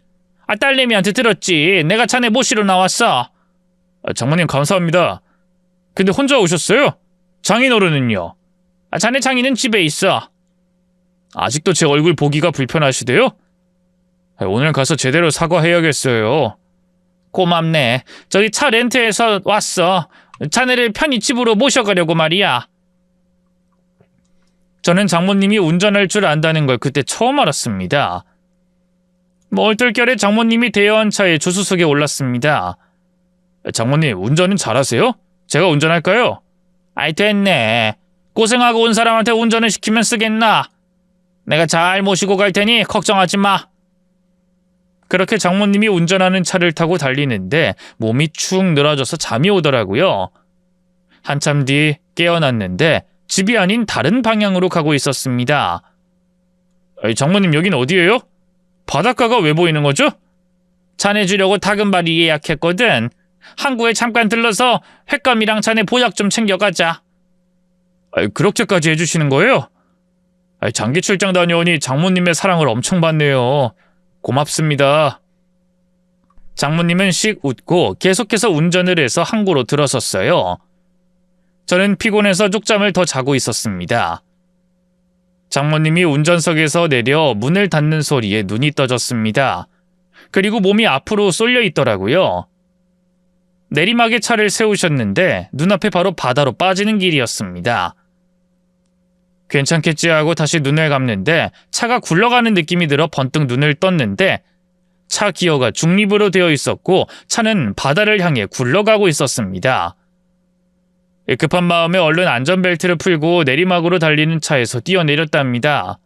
딸내미한테 들었지. 내가 자네 모시러 나왔어. 장모님 감사합니다. 근데 혼자 오셨어요? 장인어른은요? 자네 장인은 집에 있어. 아직도 제 얼굴 보기가 불편하시대요? 오늘 가서 제대로 사과해야겠어요. 고맙네. 저기 차 렌트해서 왔어. 자네를 편히 집으로 모셔가려고 말이야. 저는 장모님이 운전할 줄 안다는 걸 그때 처음 알았습니다. 얼떨결에 장모님이 대여한 차에 조수석에 올랐습니다. 장모님, 운전은 잘하세요? 제가 운전할까요? 아이, 됐네. 고생하고 온 사람한테 운전을 시키면 쓰겠나? 내가 잘 모시고 갈 테니 걱정하지 마. 그렇게 장모님이 운전하는 차를 타고 달리는데 몸이 축 늘어져서 잠이 오더라고요. 한참 뒤 깨어났는데 집이 아닌 다른 방향으로 가고 있었습니다. 장모님, 여긴 어디예요? 바닷가가 왜 보이는 거죠? 자네 주려고 다금바리 예약했거든. 항구에 잠깐 들러서 횟감이랑 자네 보약 좀 챙겨가자. 그렇게까지 해주시는 거예요? 장기 출장 다녀오니 장모님의 사랑을 엄청 받네요. 고맙습니다. 장모님은 씩 웃고 계속해서 운전을 해서 항구로 들어섰어요. 저는 피곤해서 쪽잠을 더 자고 있었습니다. 장모님이 운전석에서 내려 문을 닫는 소리에 눈이 떠졌습니다. 그리고 몸이 앞으로 쏠려 있더라고요. 내리막에 차를 세우셨는데 눈앞에 바로 바다로 빠지는 길이었습니다. 괜찮겠지 하고 다시 눈을 감는데 차가 굴러가는 느낌이 들어 번뜩 눈을 떴는데 차 기어가 중립으로 되어 있었고 차는 바다를 향해 굴러가고 있었습니다. 급한 마음에 얼른 안전벨트를 풀고 내리막으로 달리는 차에서 뛰어내렸답니다.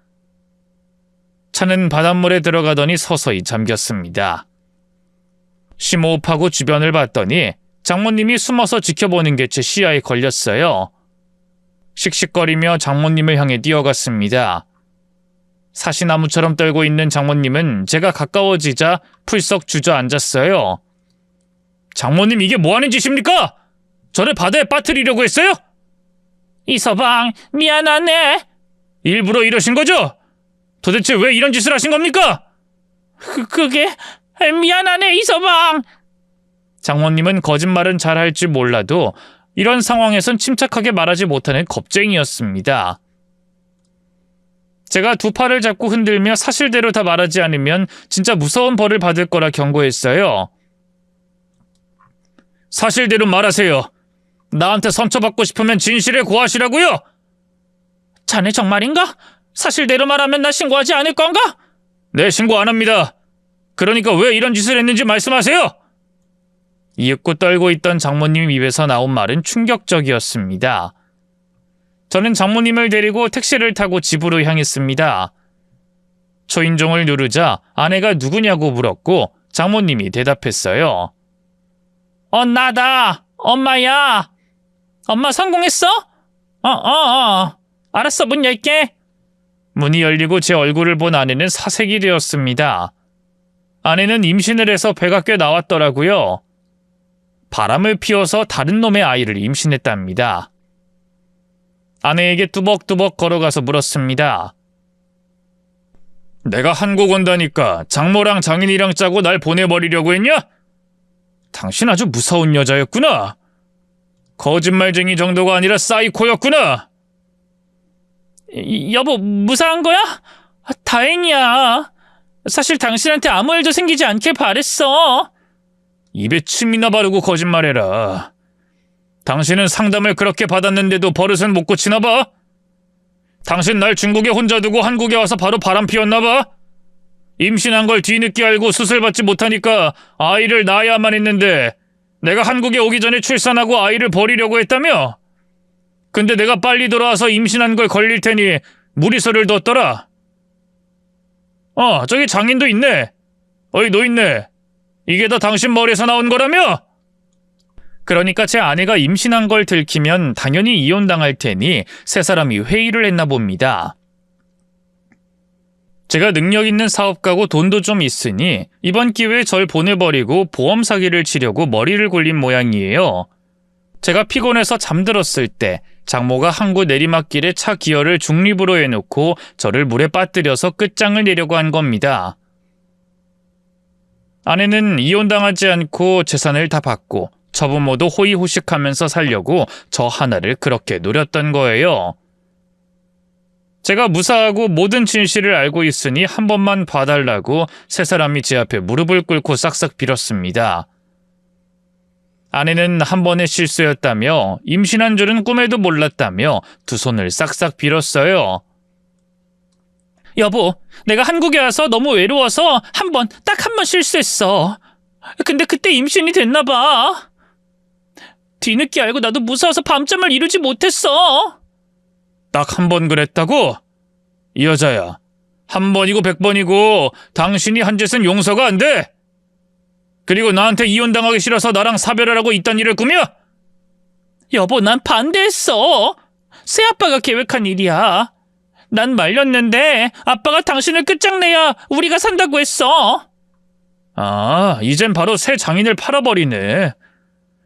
차는 바닷물에 들어가더니 서서히 잠겼습니다. 심호흡하고 주변을 봤더니 장모님이 숨어서 지켜보는 게 제 시야에 걸렸어요. 씩씩거리며 장모님을 향해 뛰어갔습니다. 사시나무처럼 떨고 있는 장모님은 제가 가까워지자 풀썩 주저앉았어요. 장모님, 이게 뭐하는 짓입니까? 저를 바다에 빠뜨리려고 했어요? 이서방, 미안하네. 일부러 이러신 거죠? 도대체 왜 이런 짓을 하신 겁니까? 그게 미안하네, 이서방. 장모님은 거짓말은 잘할 줄 몰라도 이런 상황에선 침착하게 말하지 못하는 겁쟁이였습니다. 제가 두 팔을 잡고 흔들며 사실대로 다 말하지 않으면 진짜 무서운 벌을 받을 거라 경고했어요. 사실대로 말하세요. 나한테 선처받고 싶으면 진실에 고하시라고요. 자네 정말인가? 사실대로 말하면 나 신고하지 않을 건가? 네, 신고 안 합니다. 그러니까 왜 이런 짓을 했는지 말씀하세요. 이윽고 떨고 있던 장모님 입에서 나온 말은 충격적이었습니다. 저는 장모님을 데리고 택시를 타고 집으로 향했습니다. 초인종을 누르자 아내가 누구냐고 물었고 장모님이 대답했어요. 나다. 엄마야. 엄마 성공했어? 알았어, 문 열게. 문이 열리고 제 얼굴을 본 아내는 사색이 되었습니다. 아내는 임신을 해서 배가 꽤 나왔더라고요. 바람을 피워서 다른 놈의 아이를 임신했답니다. 아내에게 뚜벅뚜벅 걸어가서 물었습니다. 내가 한국 온다니까 장모랑 장인이랑 짜고 날 보내버리려고 했냐? 당신 아주 무서운 여자였구나. 거짓말쟁이 정도가 아니라 사이코였구나. 여보, 무사한 거야? 다행이야. 사실 당신한테 아무 일도 생기지 않길 바랬어. 입에 침이나 바르고 거짓말해라. 당신은 상담을 그렇게 받았는데도 버릇은 못 고치나 봐? 당신 날 중국에 혼자 두고 한국에 와서 바로 바람 피웠나 봐? 임신한 걸 뒤늦게 알고 수술받지 못하니까 아이를 낳아야만 했는데 내가 한국에 오기 전에 출산하고 아이를 버리려고 했다며? 근데 내가 빨리 돌아와서 임신한 걸 걸릴 테니 무리수를 뒀더라. 저기 장인도 있네. 어이, 노인네. 이게 다 당신 머리에서 나온 거라며? 그러니까 제 아내가 임신한 걸 들키면 당연히 이혼당할 테니 세 사람이 회의를 했나 봅니다. 제가 능력 있는 사업가고 돈도 좀 있으니 이번 기회에 절 보내버리고 보험 사기를 치려고 머리를 굴린 모양이에요. 제가 피곤해서 잠들었을 때 장모가 항구 내리막길에 차 기어를 중립으로 해놓고 저를 물에 빠뜨려서 끝장을 내려고 한 겁니다. 아내는 이혼당하지 않고 재산을 다 받고 처부모도 호의호식하면서 살려고 저 하나를 그렇게 노렸던 거예요. 제가 무사하고 모든 진실을 알고 있으니 한 번만 봐달라고 세 사람이 제 앞에 무릎을 꿇고 싹싹 빌었습니다. 아내는 한 번의 실수였다며 임신한 줄은 꿈에도 몰랐다며 두 손을 싹싹 빌었어요. 여보, 내가 한국에 와서 너무 외로워서 딱 한 번 실수했어. 근데 그때 임신이 됐나 봐. 뒤늦게 알고 나도 무서워서 밤잠을 이루지 못했어. 딱 한 번 그랬다고? 이 여자야, 한 번이고 100번이고 당신이 한 짓은 용서가 안 돼. 그리고 나한테 이혼당하기 싫어서 나랑 사별하라고 이딴 일을 꾸며? 여보, 난 반대했어. 새아빠가 계획한 일이야. 난 말렸는데 아빠가 당신을 끝장내야 우리가 산다고 했어. 이젠 바로 새 장인을 팔아버리네.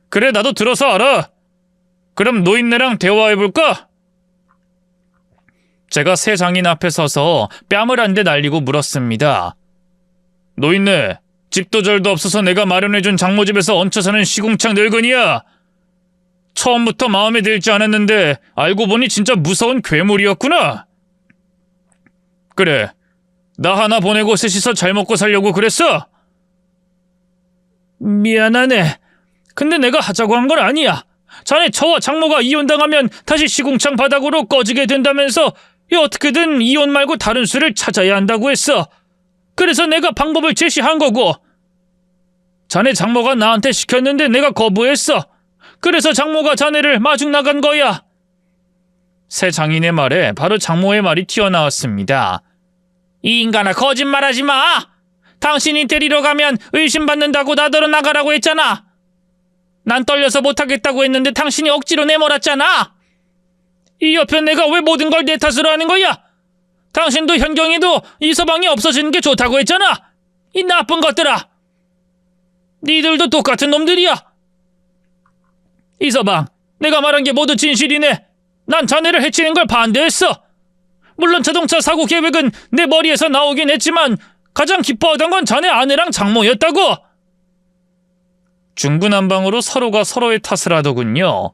그래, 나도 들어서 알아. 그럼 노인네랑 대화해볼까? 제가 새 장인 앞에 서서 뺨을 한 대 날리고 물었습니다. 노인네, 집도 절도 없어서 내가 마련해준 장모집에서 얹혀 사는 시궁창 늙은이야. 처음부터 마음에 들지 않았는데 알고 보니 진짜 무서운 괴물이었구나. 그래, 나 하나 보내고 셋이서 잘 먹고 살려고 그랬어? 미안하네. 근데 내가 하자고 한 건 아니야. 자네 저와 장모가 이혼당하면 다시 시궁창 바닥으로 꺼지게 된다면서 어떻게든 이혼 말고 다른 수를 찾아야 한다고 했어. 그래서 내가 방법을 제시한 거고. 자네 장모가 나한테 시켰는데 내가 거부했어. 그래서 장모가 자네를 마중 나간 거야. 새 장인의 말에 바로 장모의 말이 튀어나왔습니다. 이 인간아, 거짓말하지 마. 당신이 데리러 가면 의심받는다고 나더러 나가라고 했잖아. 난 떨려서 못하겠다고 했는데 당신이 억지로 내몰았잖아. 이 옆에 내가 왜 모든 걸 내 탓으로 하는 거야? 당신도 현경이도 이서방이 없어지는 게 좋다고 했잖아. 이 나쁜 것들아. 니들도 똑같은 놈들이야. 이서방, 내가 말한 게 모두 진실이네. 난 자네를 해치는 걸 반대했어. 물론 자동차 사고 계획은 내 머리에서 나오긴 했지만 가장 기뻐하던 건 자네 아내랑 장모였다고. 중구난방으로 서로가 서로의 탓을 하더군요.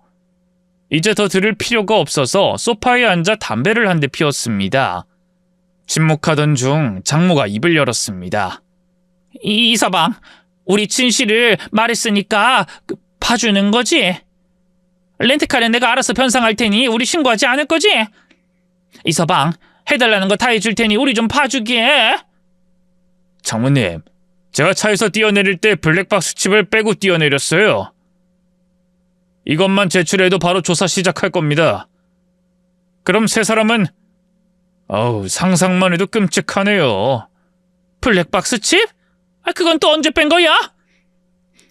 이제 더 들을 필요가 없어서 소파에 앉아 담배를 한 대 피웠습니다. 침묵하던 중 장모가 입을 열었습니다. 이서방, 우리 진실을 말했으니까 봐주는 거지? 렌트카는 내가 알아서 변상할 테니 우리 신고하지 않을 거지? 이서방, 해달라는 거 다 해줄 테니 우리 좀 봐주게. 장모님, 제가 차에서 뛰어내릴 때 블랙박스 칩을 빼고 뛰어내렸어요. 이것만 제출해도 바로 조사 시작할 겁니다. 그럼 세 사람은 상상만 해도 끔찍하네요. 블랙박스 칩? 그건 또 언제 뺀 거야?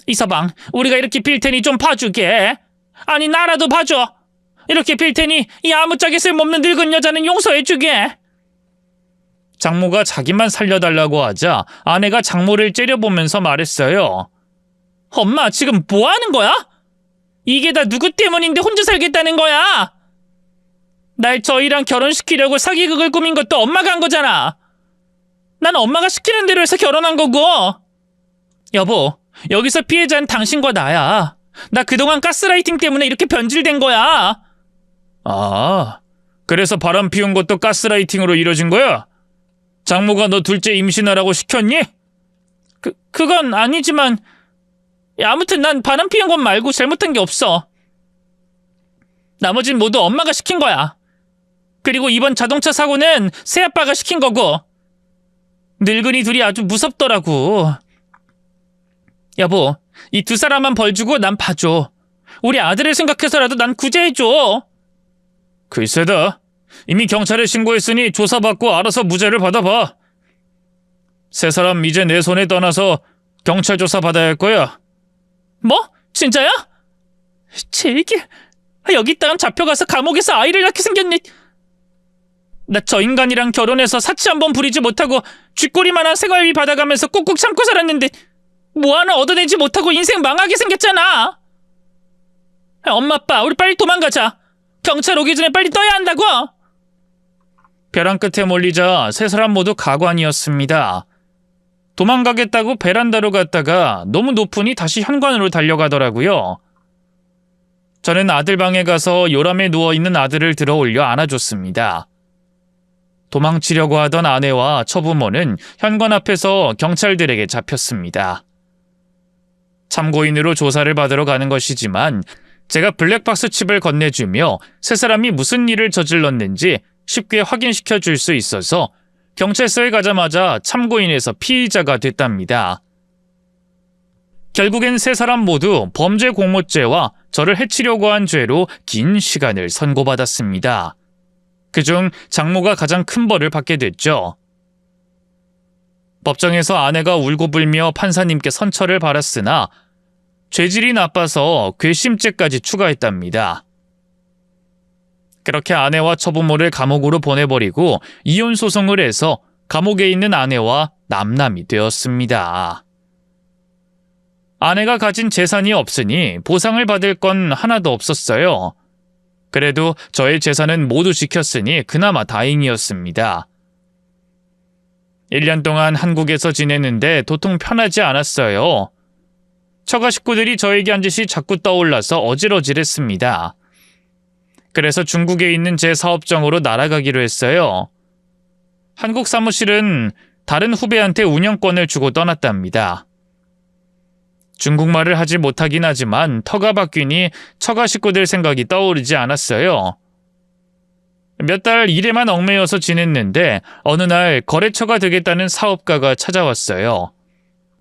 이서방, 우리가 이렇게 빌 테니 좀 봐주게. 아니, 나라도 봐줘. 이렇게 빌 테니 이 아무짝에 쓸모없는 늙은 여자는 용서해주게. 장모가 자기만 살려달라고 하자 아내가 장모를 째려보면서 말했어요. 엄마, 지금 뭐 하는 거야? 이게 다 누구 때문인데 혼자 살겠다는 거야? 날 저희랑 결혼시키려고 사기극을 꾸민 것도 엄마가 한 거잖아. 난 엄마가 시키는 대로 해서 결혼한 거고. 여보, 여기서 피해자는 당신과 나야. 나 그동안 가스라이팅 때문에 이렇게 변질된 거야. 아, 그래서 바람 피운 것도 가스라이팅으로 이뤄진 거야? 장모가 너 둘째 임신하라고 시켰니? 그건 아니지만 아무튼 난 바람 피운 것 말고 잘못한 게 없어. 나머진 모두 엄마가 시킨 거야. 그리고 이번 자동차 사고는 새아빠가 시킨 거고. 늙은이 둘이 아주 무섭더라고. 여보, 이 두 사람만 벌 주고 난 봐줘. 우리 아들을 생각해서라도 난 구제해줘. 글쎄다. 이미 경찰에 신고했으니 조사받고 알아서 무죄를 받아봐. 세 사람 이제 내 손에 떠나서 경찰 조사 받아야 할 거야. 뭐? 진짜야? 제길, 여기 있다간 잡혀가서 감옥에서 아이를 낳게 생겼니? 나 저 인간이랑 결혼해서 사치 한번 부리지 못하고 쥐꼬리만한 생활비 받아가면서 꾹꾹 참고 살았는데 뭐 하나 얻어내지 못하고 인생 망하게 생겼잖아. 엄마, 아빠, 우리 빨리 도망가자. 경찰 오기 전에 빨리 떠야 한다고. 벼랑 끝에 몰리자 세 사람 모두 가관이었습니다. 도망가겠다고 베란다로 갔다가 너무 높으니 다시 현관으로 달려가더라고요. 저는 아들 방에 가서 요람에 누워있는 아들을 들어 올려 안아줬습니다. 도망치려고 하던 아내와 처부모는 현관 앞에서 경찰들에게 잡혔습니다. 참고인으로 조사를 받으러 가는 것이지만 제가 블랙박스 칩을 건네주며 세 사람이 무슨 일을 저질렀는지 쉽게 확인시켜 줄 수 있어서 경찰서에 가자마자 참고인에서 피의자가 됐답니다. 결국엔 세 사람 모두 범죄 공모죄와 저를 해치려고 한 죄로 긴 시간을 선고받았습니다. 그중 장모가 가장 큰 벌을 받게 됐죠. 법정에서 아내가 울고불며 판사님께 선처를 받았으나 죄질이 나빠서 괘씸죄까지 추가했답니다. 그렇게 아내와 처부모를 감옥으로 보내버리고 이혼 소송을 해서 감옥에 있는 아내와 남남이 되었습니다. 아내가 가진 재산이 없으니 보상을 받을 건 하나도 없었어요. 그래도 저의 재산은 모두 지켰으니 그나마 다행이었습니다. 1년 동안 한국에서 지내는데 도통 편하지 않았어요. 처가 식구들이 저에게 한 짓이 자꾸 떠올라서 어질어질했습니다. 그래서 중국에 있는 제 사업장으로 날아가기로 했어요. 한국 사무실은 다른 후배한테 운영권을 주고 떠났답니다. 중국말을 하지 못하긴 하지만 터가 바뀌니 처가 식구들 생각이 떠오르지 않았어요. 몇 달 일에만 얽매여서 지냈는데 어느 날 거래처가 되겠다는 사업가가 찾아왔어요.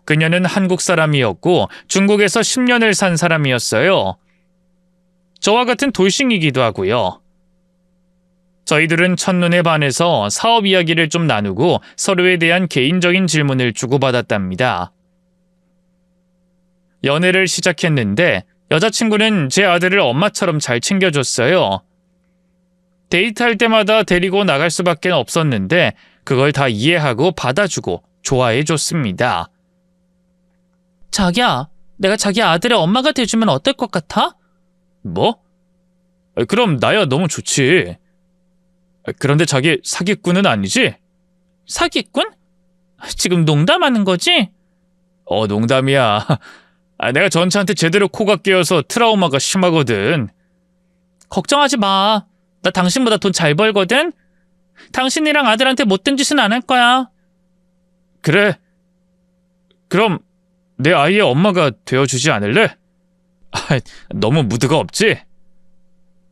그녀는 한국 사람이었고 중국에서 10년을 산 사람이었어요. 저와 같은 돌싱이기도 하고요. 저희들은 첫눈에 반해서 사업 이야기를 좀 나누고 서로에 대한 개인적인 질문을 주고받았답니다. 연애를 시작했는데 여자친구는 제 아들을 엄마처럼 잘 챙겨줬어요. 데이트할 때마다 데리고 나갈 수밖에 없었는데 그걸 다 이해하고 받아주고 좋아해줬습니다. 자기야, 내가 자기 아들의 엄마가 돼주면 어떨 것 같아? 뭐? 그럼 나야 너무 좋지. 그런데 자기 사기꾼은 아니지? 사기꾼? 지금 농담하는 거지? 농담이야. 내가 전차한테 제대로 코가 끼어서 트라우마가 심하거든. 걱정하지 마. 나 당신보다 돈 잘 벌거든? 당신이랑 아들한테 못된 짓은 안 할 거야. 그래. 그럼 내 아이의 엄마가 되어주지 않을래? 너무 무드가 없지?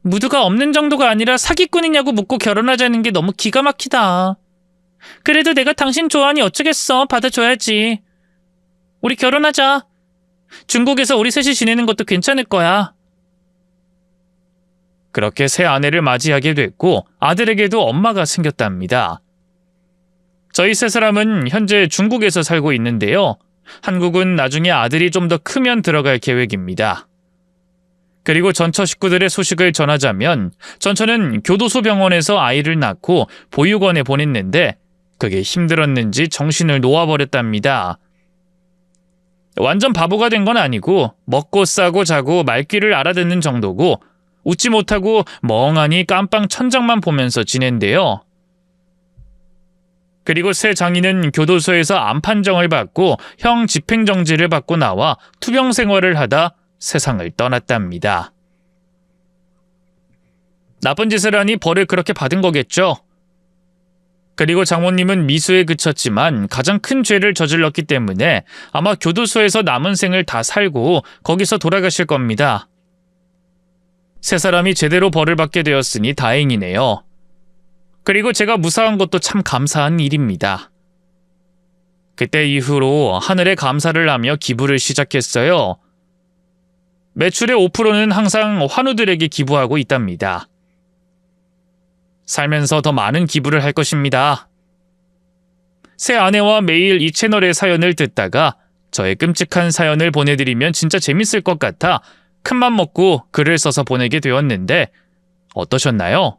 무드가 없는 정도가 아니라 사기꾼이냐고 묻고 결혼하자는 게 너무 기가 막히다. 그래도 내가 당신 좋아하니 어쩌겠어. 받아줘야지. 우리 결혼하자. 중국에서 우리 셋이 지내는 것도 괜찮을 거야. 그렇게 새 아내를 맞이하게 됐고 아들에게도 엄마가 생겼답니다. 저희 세 사람은 현재 중국에서 살고 있는데요. 한국은 나중에 아들이 좀 더 크면 들어갈 계획입니다. 그리고 전처 식구들의 소식을 전하자면 전처는 교도소 병원에서 아이를 낳고 보육원에 보냈는데 그게 힘들었는지 정신을 놓아버렸답니다. 완전 바보가 된 건 아니고 먹고 싸고 자고 말귀를 알아듣는 정도고 웃지 못하고 멍하니 깜빵 천장만 보면서 지낸대요. 그리고 새 장인은 교도소에서 암 판정을 받고 형 집행정지를 받고 나와 투병 생활을 하다 세상을 떠났답니다. 나쁜 짓을 하니 벌을 그렇게 받은 거겠죠. 그리고 장모님은 미수에 그쳤지만 가장 큰 죄를 저질렀기 때문에 아마 교도소에서 남은 생을 다 살고 거기서 돌아가실 겁니다. 세 사람이 제대로 벌을 받게 되었으니 다행이네요. 그리고 제가 무사한 것도 참 감사한 일입니다. 그때 이후로 하늘에 감사를 하며 기부를 시작했어요. 매출의 5%는 항상 환우들에게 기부하고 있답니다. 살면서 더 많은 기부를 할 것입니다. 새 아내와 매일 이 채널의 사연을 듣다가 저의 끔찍한 사연을 보내드리면 진짜 재밌을 것 같아 큰맘 먹고 글을 써서 보내게 되었는데 어떠셨나요?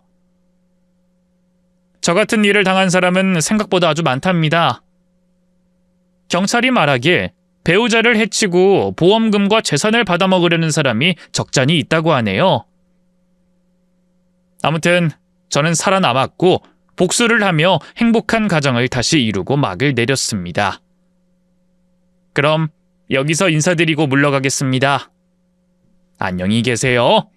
저 같은 일을 당한 사람은 생각보다 아주 많답니다. 경찰이 말하길 배우자를 해치고 보험금과 재산을 받아먹으려는 사람이 적잖이 있다고 하네요. 아무튼 저는 살아남았고 복수를 하며 행복한 가정을 다시 이루고 막을 내렸습니다. 그럼 여기서 인사드리고 물러가겠습니다. 안녕히 계세요.